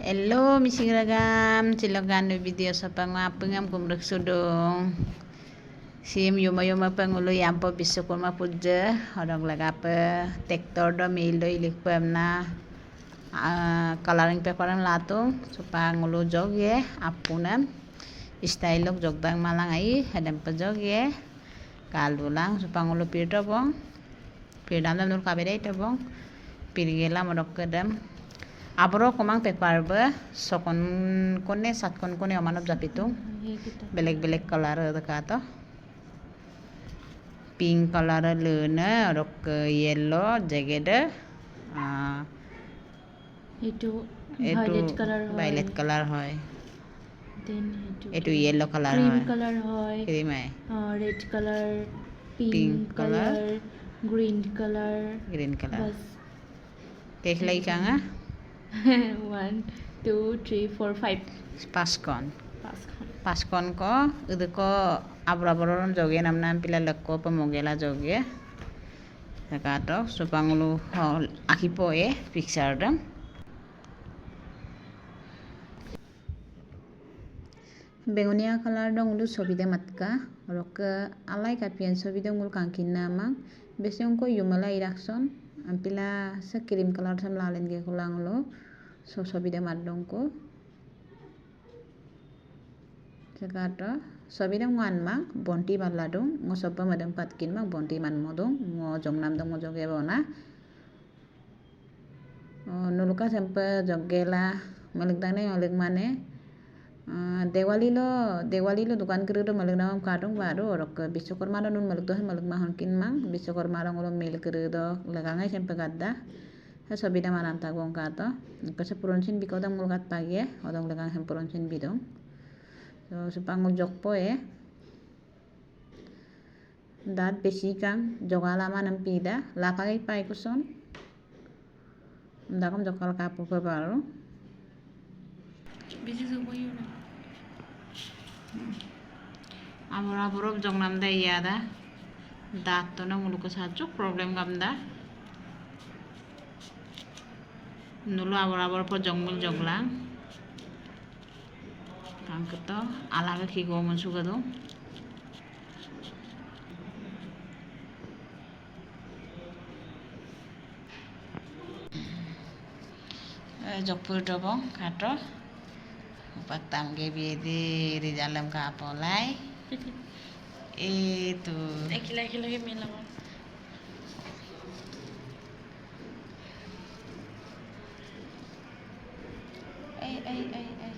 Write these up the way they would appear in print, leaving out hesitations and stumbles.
Hello, mising ragam, silakan video sa pangapangam kumrek sudong. Sim yuma pangulo yampo biso kurma pudja, orang lagapa tektor do mail do ilik pamna coloring paper an latung supangulo joge apunam style lok jogdang malang ai hadam pa joge kalulang supangulo pirdo bong pirdam nur kabere ito bong pirgela modok kedam abro komang paper ba sokon kone sat kone omanop japitung belek color dekato pink color luna rok yellow jagede itu violet color hoy then itu yellow color cream color hoy cream hai red color pink color green color bas tek lagi kanga 1 2 3 4 5 paskon ko udu ko abra joge namna pila lekko pemogela joge nakato supangulu akipo picture dam begonia color dong ulu sobide matka rok alai kapian sobide ngul kangkin namang besong ko yumala irakson ampila se cream color sam lalen ge kulang lo so sobide madong ko Jakarta sobida ngwan mang bonti baladung ngo sobba madam patkin mang bonti man modong ngo jongnam dong ngo joge bona nuluka sampai jogela malikdang ne malik mane Diwali lo dukan kiri malik namam kadung baru rok bisokorma do nun malik do malik mahon kin mang bisokorma do ngolo mil kiri do lagangai sampai gadda sobida manan tagong kato kase puronsin bikodang mulkat pagi odong lagang sam puronsin bidong so supangul jokpo dat besikang jogala manam pida lakai pai kuson ndakam jokal kapu baru bisi suboy yun amor jongnam da iya da dat to na ngulu ko sajuk problem gamda nulu amor po jongmul jonglang kangketo alaga kigo mensuga do jokpur dobong kato patam ge biedi di dalam kapolai itu lagi milam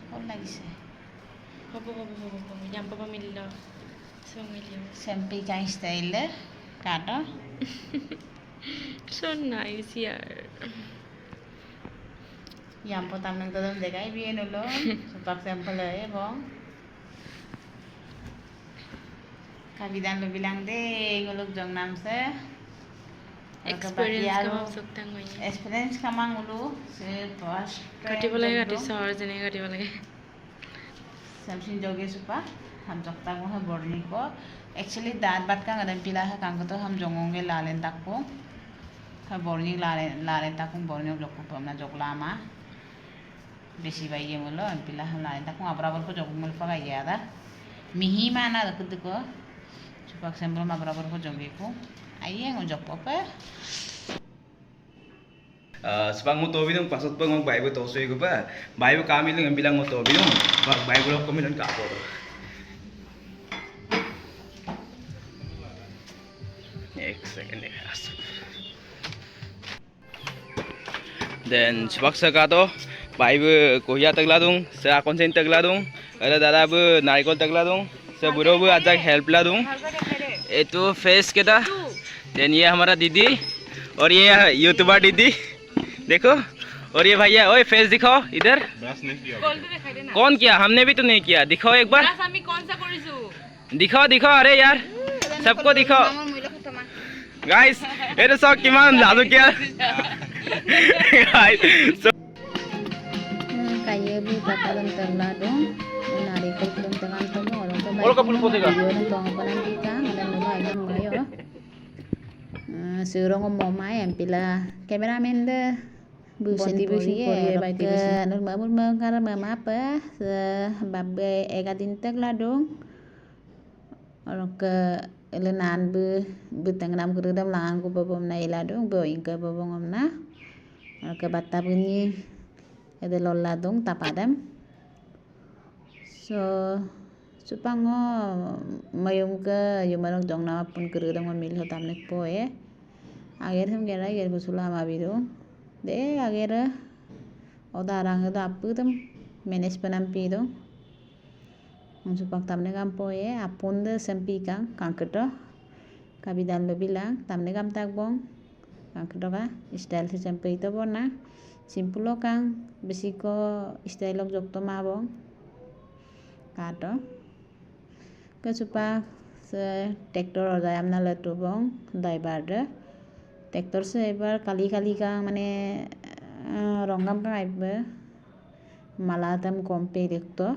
kok lagi sih yang papa mililo sampai kain style kato so nice yaar yang potam nang tadam dekai bien ulo sepak sampel bong kabidan lo bilang deh nguluk jong namse experience kamang ulu se pas kati boleh kati sahar jene kati boleh samsin joge supa हम जगता को है boarding को actually दांत बात का गदम पिला है कांगो तो हम जोंगोंगे लालें तक को है बोर्डिंग लालें तक को बोर्डिंग जोक को हमना जोक लामा बेसी बाई ये मुलो पिला हम लालें तक को अबराबर को जोक मुल पका गया था मिही माना रखते को चुपक सेंबर में अबराबर को जोगे को आइए ngो जोक पे sebab ngotobi dong pasot pa ngong Bible to soy ko pa Bible kami lang bilang ngotobi dong Bible ko kami lang kapo second then sebab sakato Bible kohya tagla dong sa consent tagla dong ada dada bu narikol tagla dong sa buro bu ajak help la dong itu face kita then ये हमारा दीदी और ये YouTuber दीदी देखो और ये भैया ओए फेस दिखाओ इधर कौन किया हमने भी तो नहीं किया दिखाओ एक बार दिखाओ अरे यार सबको दिखाओ गाइस ये तो सब किमान लादू क्या guys kaye bi takalon tengla dong nari ko kulong tengan tomo orang to Olo ka pulpo tega video nang tong ko nang kita ngadan nulo ayam ngayo surong mo mai empila cameraman de Busin pori baik ke nur mur kar apa babbe ega din tek ladung orang ke elenan bu tengnam kerudam langan ku babom na iladung bo ingke babong omna orang ke batta bunyi ede lol ladung tapadam so supango mayum ke yumarong jong nama pun kerudam memilih tamnek poe ager hem gera ager busula mabiru de agera odarang itu apa tuh manage penampi itu supak tamne kam poe apun de sempi kang kedo kabidan lo bilang tamne kam tak bong kang kedo ka style se sempi itu bona simpulo kang besiko style lok jok to mabong kato ke supak se traktor odayam na letu bong dai barde traktor se ebar kali kang mane rongam kang aibe malatam kompe dekto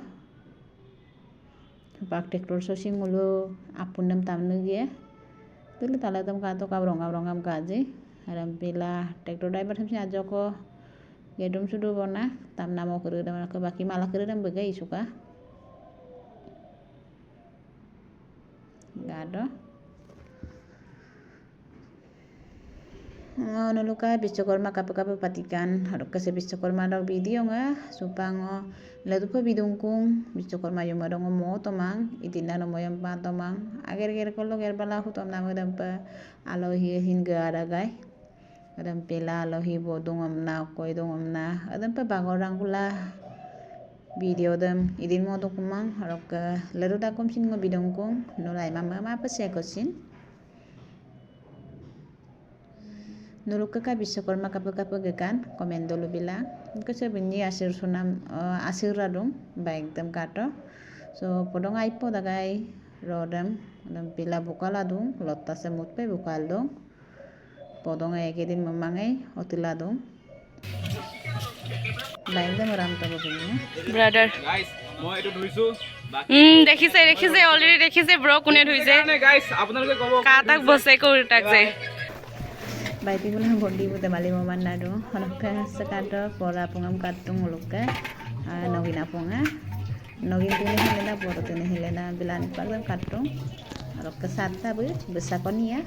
pak traktor so singulu apundam tamnu ge tulu talatam ka to ka rongam kaje aram pila traktor driver samsi ajoko gedum sudu bona tamna mo kerudam ke baki malah kerudam begai suka gado nuluka bistokorma kape patikan haruk kese bistokorma dok video nga supango letu pe bidungkung bistokorma yuma dong mo tomang itinda no moyam pa tomang ager kollo ger bala hutom namu dampa alohi hinga adagai adam pela alohi bodong amna koi dong amna adam pe bagorang kula video dam idin mo kumang haruk letu dakom sin ngo bidungkung nulai mama apa sekosin nuluk ke bistokorma kape gekan komen dulu bilang ke sebenarnya asir sunam asir radung baik tem kato so podong aipo dagai rodam dan pila buka ladung lotta semut pe bukal dong podong ekedin memangai otiladung baik tem orang to begini brother guys মই এটো ধুইছো দেখিছে already দেখিছে ব্ৰ কোনে ধুইছে guys আপোনালোকে কব কাটাক বসে কৰি তাক যায় baik pun bondi bu temali moman nado honoka sekado pora pungam katung huluka nogina punga nogin tuni helena poro tuni helena bilan pagam katung honoka sata bu besakonia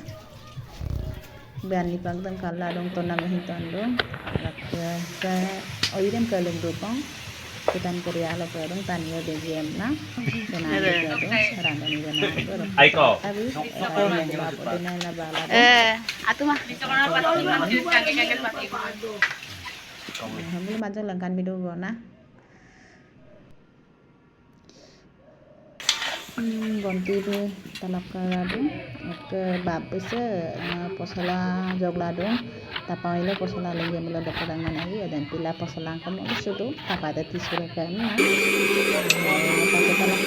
bian pagam kala dong tona mehinton dong honoka ke oirem kalem dupong kutan korea lo perong tanyo dgm na donado dong randani donado aiko atu mah hamil majang langkan bidu bona gonti bu talak kaladu ke bapuse posala jogladu tapailo posala lagi mula dapat mana lagi dan pila posala kamu sudu tapa ada tisu kan pakai talak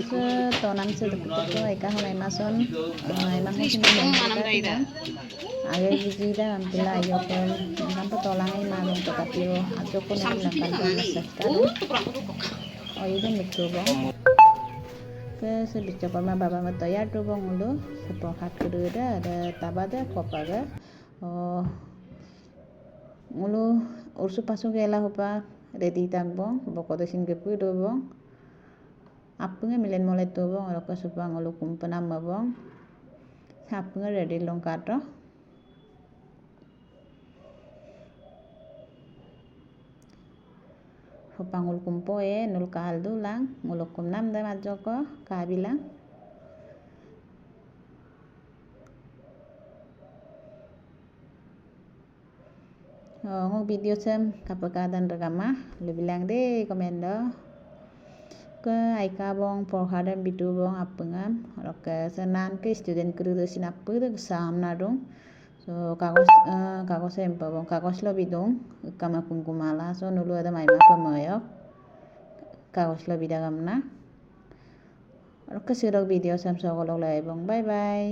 se tonan se to eka hon emason emang sini agar gida ampila yo ke nampa tolang ai ma dong tapi ajo ko nem lakan masakkan oh itu betul bang ke sebisa korma baba matoya tu bang ulu sepohat kedua ada tabada kopaga oh ulu ursu pasu gela hopa ready tang bang boko desin gepu do bang apunga milen mulai tu bang olo kesupang olo kumpanam bang apunga ready long kato hupangul kumpoe nul kahal dulang nguluk kumnam da majoko kabilang ngok video sem kapakadan regamah lu bilang deh komendo ke aika bong porhadam bidu bong apengam roke senan ke student kru sin apu de samna dong so kagos empa bong kagos lo bidung kama kumkumala so nulu ada maima pemoyok kagos lo bidagamna roke sirok video sam so golok lai bong bye bye